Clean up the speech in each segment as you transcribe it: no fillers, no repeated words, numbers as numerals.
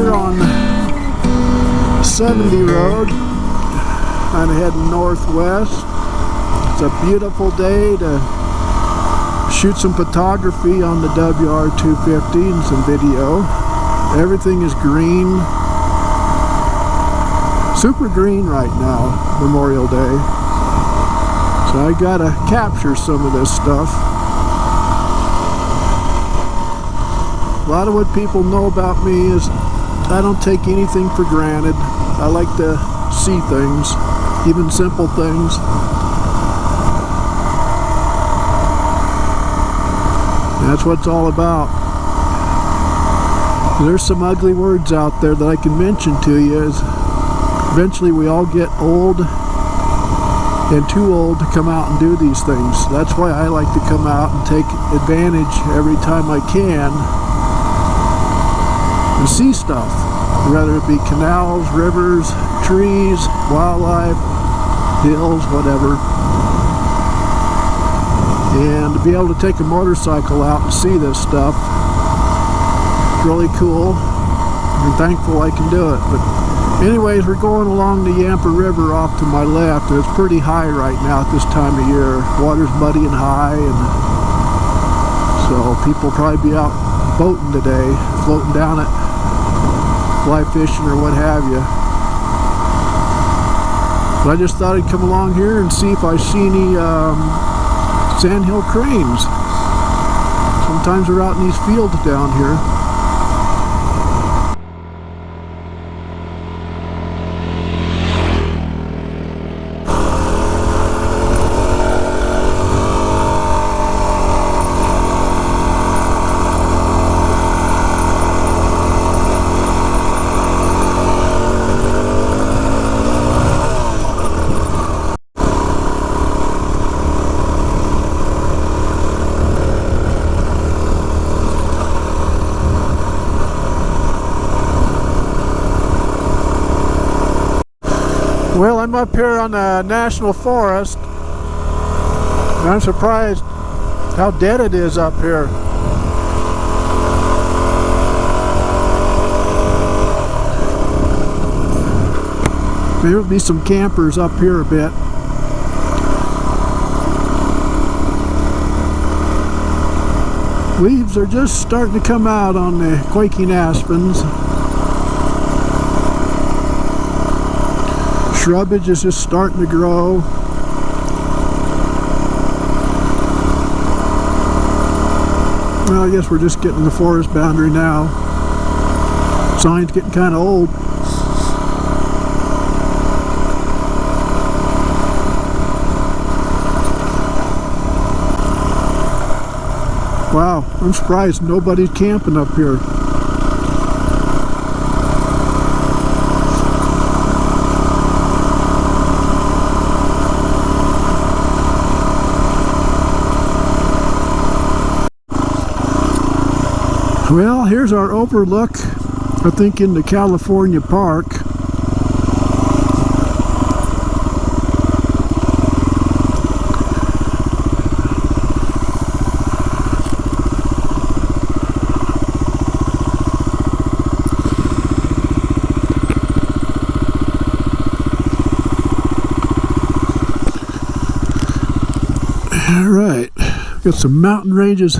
here on 70 road, kind of heading northwest. It's a beautiful day to shoot some photography on the WR250 and some video. Everything is green, super green right now, Memorial Day. So I gotta capture some of this stuff. A lot of what people know about me is I don't take anything for granted. I like to see things, even simple things. That's what it's all about. There's some ugly words out there that I can mention to you. Is eventually we all get old and too old to come out and do these things. That's why I like to come out and take advantage every time I can and see stuff, whether it be canals, rivers, trees, wildlife, hills, whatever. And to be able to take a motorcycle out and see this stuff, really cool. I'm thankful I can do it. But anyways, we're going along the Yampa River off to my left. It's pretty high right now at this time of year. Water's muddy and high, and so people probably be out boating today, floating down it, fly fishing or what have you. But I just thought I'd come along here and see if I see any sandhill cranes. Sometimes they're out in these fields down here. Well, I'm up here on the National Forest, and I'm surprised how dead it is up here. Maybe there'll be some campers up here a bit. Leaves are just starting to come out on the quaking aspens. Shrubbage is just starting to grow. Well, I guess we're just getting the forest boundary now. Sign's getting kind of old. Wow, I'm surprised nobody's camping up here. Well, here's our overlook, I think, into California Park. All right, got some mountain ranges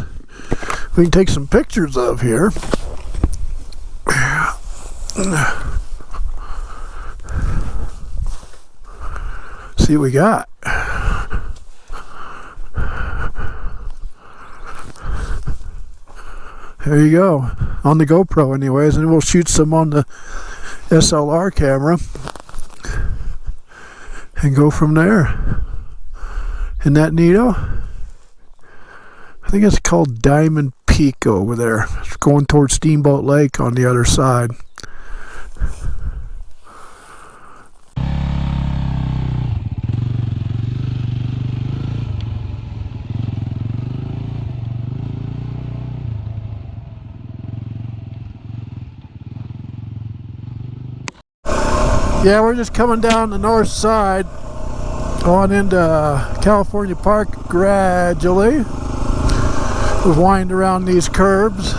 we can take some pictures of here. See what we got. There you go, on the GoPro anyways, and we'll shoot some on the SLR camera and go from there. Isn't that neato? I think it's called Diamond Peak over there. It's going towards Steamboat Lake on the other side. Yeah, we're just coming down the north side, going into California Park gradually. We wind around these curves.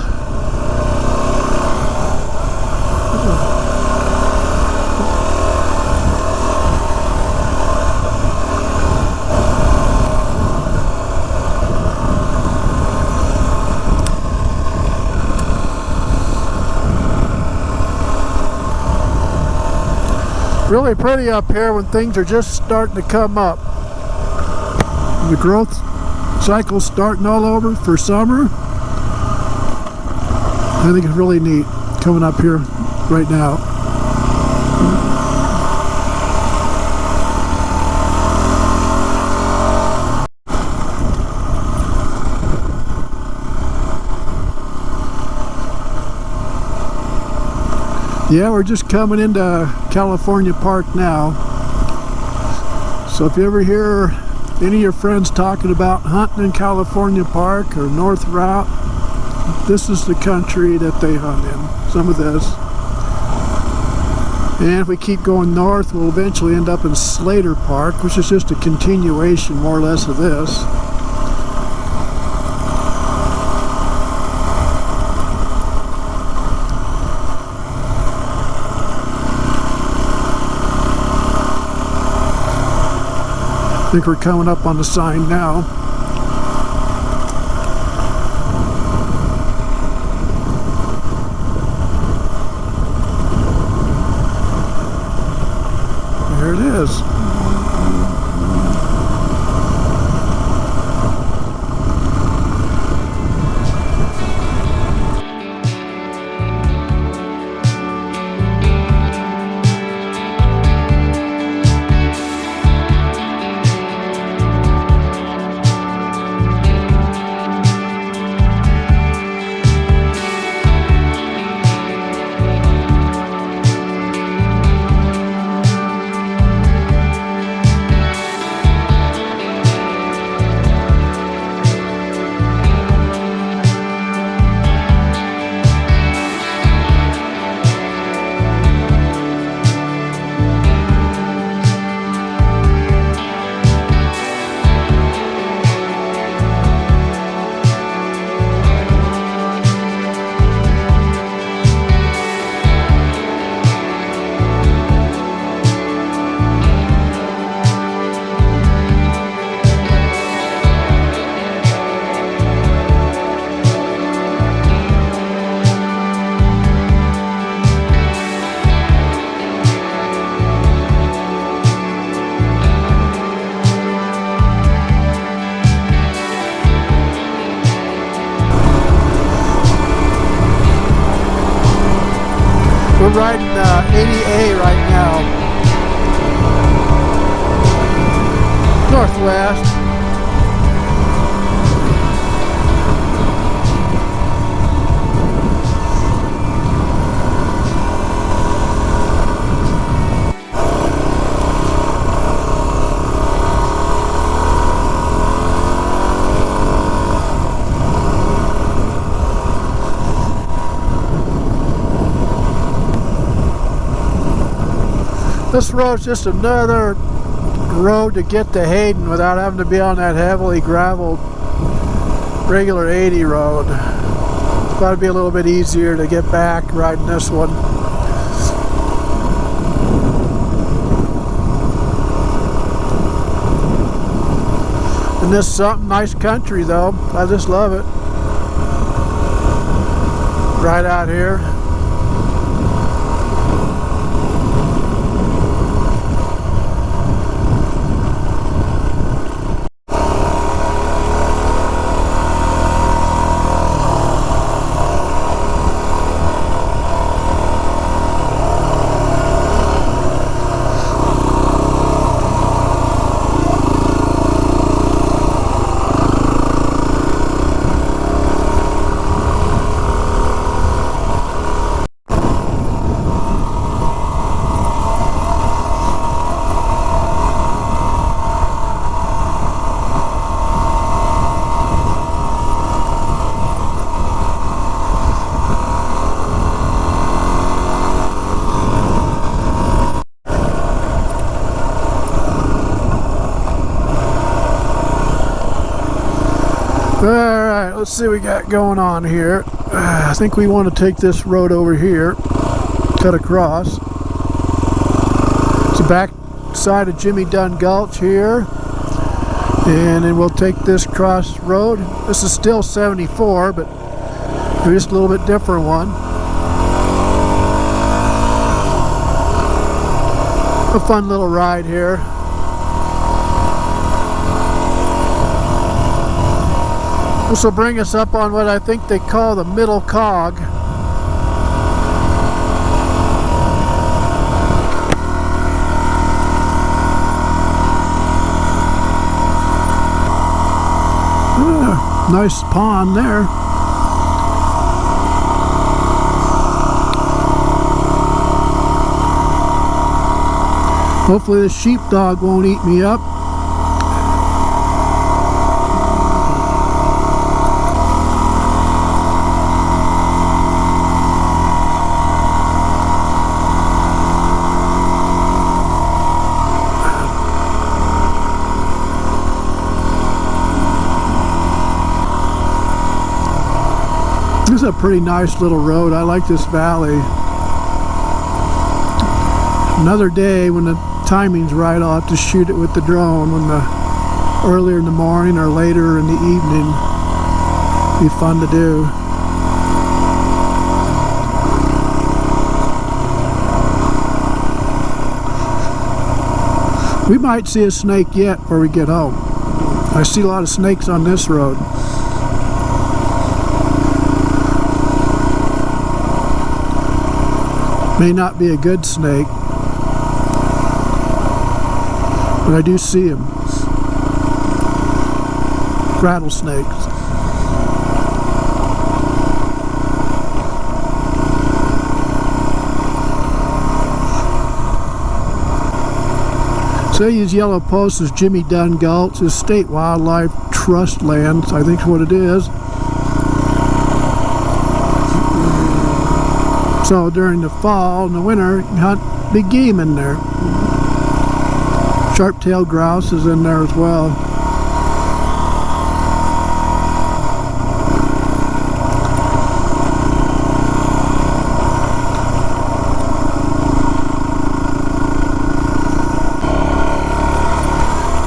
Really pretty up here when things are just starting to come up. The growth cycle's starting all over for summer. I think it's really neat coming up here right now. Yeah, we're just coming into California Park now. So if you ever hear any of your friends talking about hunting in California Park or North Routt, this is the country that they hunt in, some of this. And if we keep going north, we'll eventually end up in Slater Park, which is just a continuation more or less of this. I think we're coming up on the sign now. There it is. We're riding 80A right now. Northwest. This road's just another road to get to Hayden without having to be on that heavily graveled regular 80 road. Thought it'd be a little bit easier to get back riding this one. And this is something nice country though. I just love it. Right out here. Alright, let's see what we got going on here. I think we want to take this road over here, cut across. It's the back side of Jimmy Dunn Gulch here. And then we'll take this cross road. This is still 74, but just a little bit different one. A fun little ride here. This will bring us up on what I think they call the middle cog. Nice pond there. Hopefully the sheepdog won't eat me up. This is a pretty nice little road. I like this valley. Another day when the timing's right, I'll have to shoot it with the drone earlier in the morning or later in the evening. Be fun to do. We might see a snake yet before we get home. I see a lot of snakes on this road. May not be a good snake, but I do see them. Rattlesnakes. Say these yellow posts is Jimmy Dunn Gulch, is State Wildlife Trust land, I think is what it is. So during the fall and the winter, you can hunt big game in there. Sharp-tailed grouse is in there as well.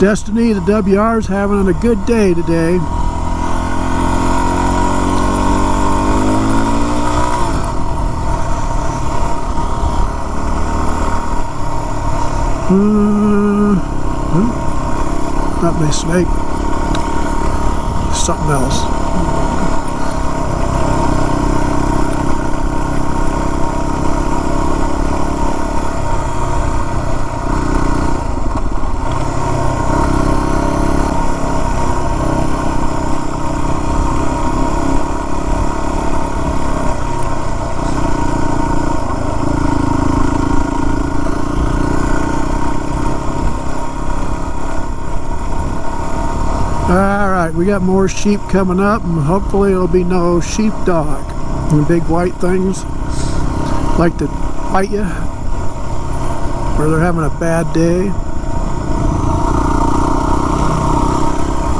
Destiny, the WR is having a good day today. Not my snake. Something else. Alright, we got more sheep coming up, and hopefully it'll be no sheepdog. The big white things like to bite you, or they're having a bad day.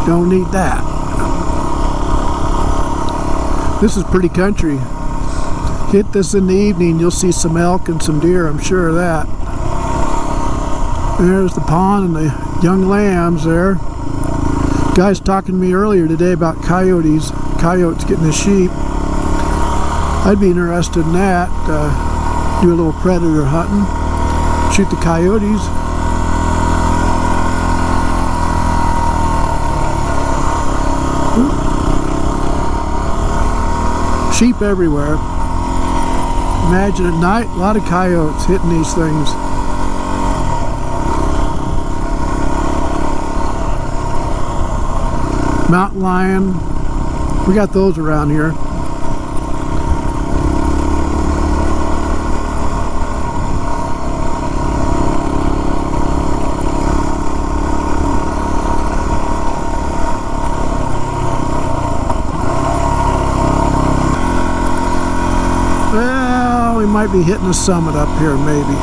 Don't need that. This is pretty country. Hit this in the evening, you'll see some elk and some deer, I'm sure of that. There's the pond and the young lambs there. Guys talking to me earlier today about coyotes getting the sheep. I'd be interested in that. Do a little predator hunting, shoot the coyotes. Sheep everywhere. Imagine at night, a lot of coyotes hitting these things. Mountain lion, we got those around here. Well, we might be hitting a summit up here, maybe.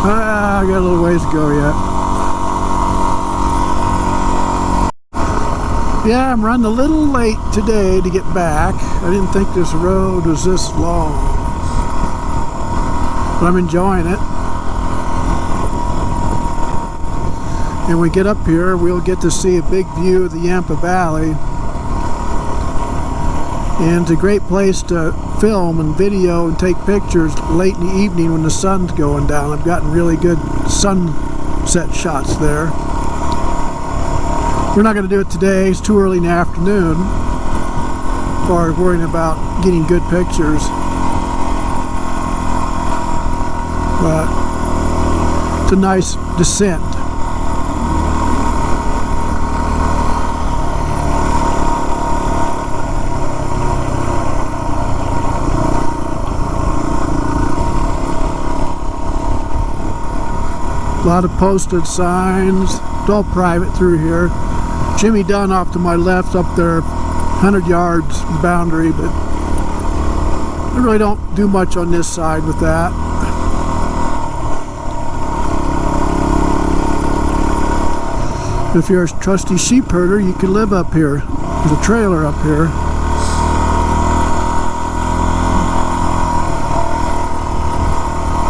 I got a little ways to go yet. Yeah, I'm running a little late today to get back. I didn't think this road was this long, but I'm enjoying it. And when we get up here, we'll get to see a big view of the Yampa Valley. And it's a great place to film and video and take pictures late in the evening when the sun's going down. I've gotten really good sunset shots there. We're not going to do it today. It's too early in the afternoon as far as worrying about getting good pictures. But it's a nice descent. A lot of posted signs. It's all private through here. Jimmy Dunn off to my left up there, 100 yards boundary, but I really don't do much on this side with that. If you're a trusty sheep herder, you can live up here. There's a trailer up here.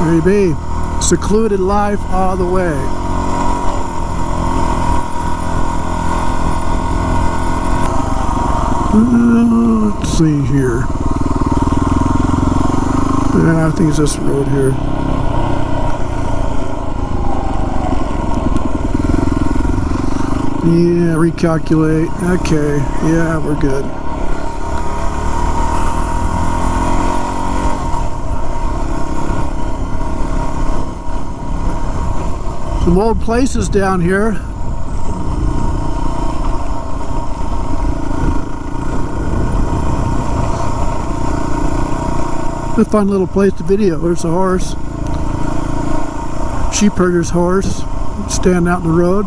There you be. Secluded life all the way. Let's see here. Yeah, I think it's this road here. Yeah, recalculate. Okay, yeah, we're good. Some old places down here. A fun little place to video. There's a horse. Sheep herder's horse. Standing out in the road.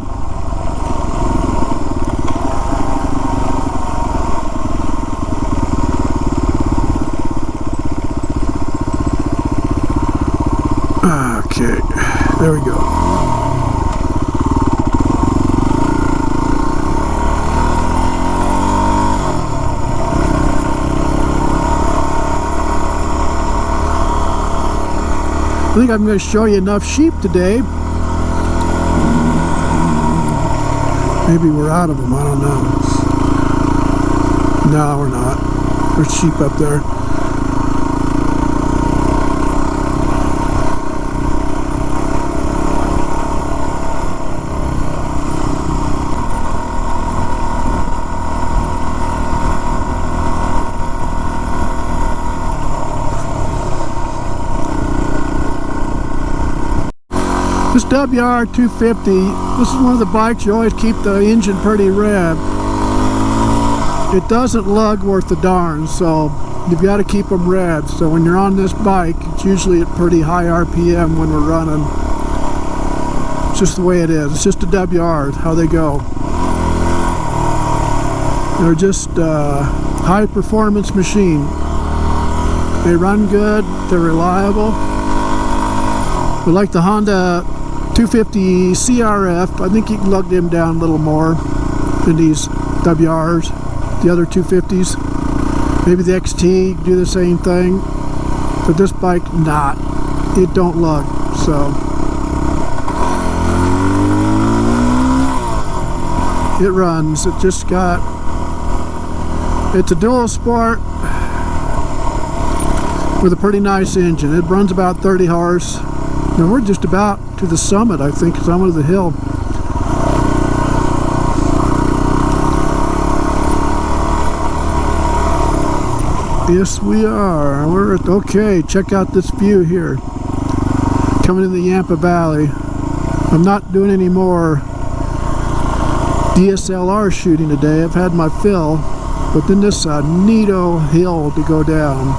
Okay, there we go. I think I'm going to show you enough sheep today. Maybe we're out of them, I don't know. No, we're not. There's sheep up there. This WR250, this is one of the bikes you always keep the engine pretty revved. It doesn't lug worth a darn, so you've got to keep them revved. So when you're on this bike, it's usually at pretty high RPM when we're running. It's just the way it is. It's just a WR, how they go. They're just a high performance machine. They run good, they're reliable. But like the Honda 250 CRF, I think you can lug them down a little more than these WRs, the other 250s. Maybe the XT do the same thing, but this bike, not. It don't lug, so. It runs. It just got, it's a dual sport with a pretty nice engine. It runs about 30 horse. Now we're just about to the summit, I think, summit of the hill. Yes, we are. We're at, okay, check out this view here. Coming in the Yampa Valley. I'm not doing any more DSLR shooting today. I've had my fill, but then this neato hill to go down.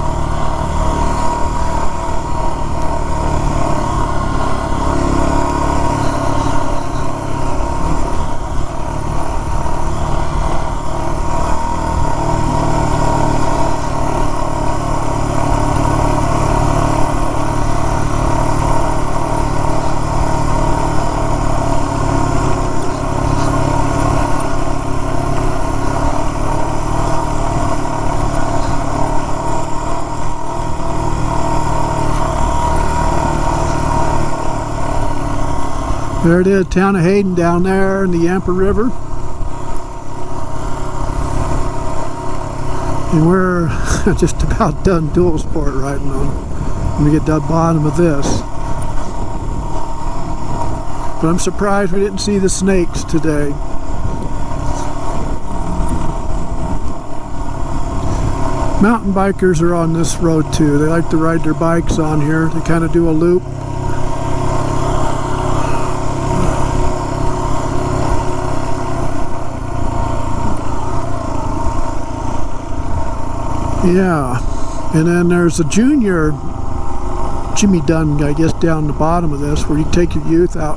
There it is, town of Hayden down there in the Yampa River. And we're just about done dual sport riding on. Let me get to the bottom of this. But I'm surprised we didn't see the snakes today. Mountain bikers are on this road too. They like to ride their bikes on here. They kind of do a loop. Yeah, and then there's a junior Jimmy Dunn, I guess, down the bottom of this, where you take your youth out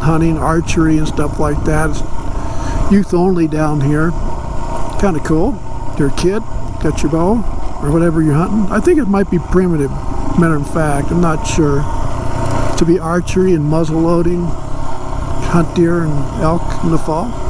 hunting, archery and stuff like that. It's youth only down here. Kind of cool. If you're a kid, got your bow or whatever you're hunting. I think it might be primitive, matter of fact, I'm not sure. To be archery and muzzle loading, hunt deer and elk in the fall.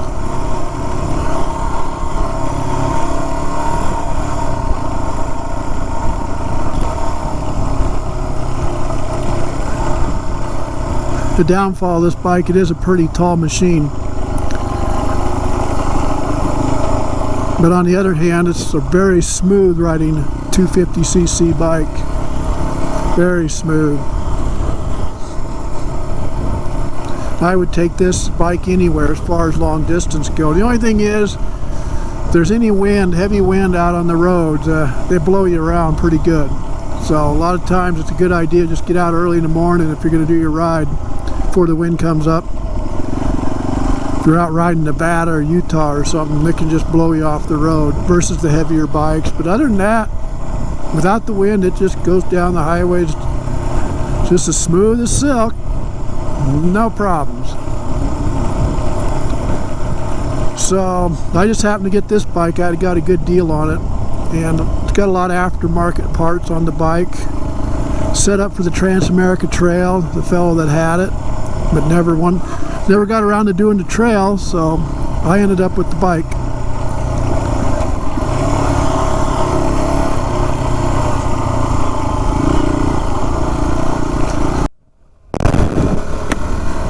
The downfall of this bike, it is a pretty tall machine. But on the other hand, it's a very smooth riding 250cc bike. Very smooth. I would take this bike anywhere as far as long distance go. The only thing is, if there's any wind, heavy wind out on the roads, they blow you around pretty good. So a lot of times it's a good idea to just get out early in the morning if you're going to do your ride before the wind comes up. If you're out riding Nevada or Utah or something, they can just blow you off the road versus the heavier bikes. But other than that, without the wind, it just goes down the highways just as smooth as silk. No problems. So I just happened to get this bike. I got a good deal on it, and it's got a lot of aftermarket parts on the bike. Set up for the Trans-America Trail, the fellow that had it, but never got around to doing the trail, so I ended up with the bike.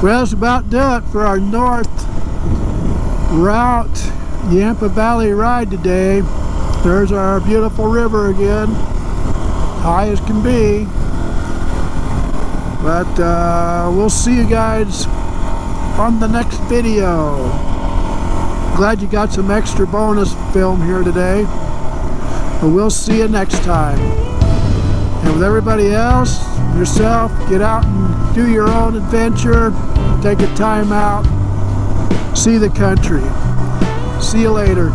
Well, that's about do it for our North Routt Yampa Valley ride today. There's our beautiful river again, high as can be. But we'll see you guys on the next video. Glad you got some extra bonus film here today. But we'll see you next time. And with everybody else, yourself, get out and do your own adventure. Take a time out. See the country. See you later.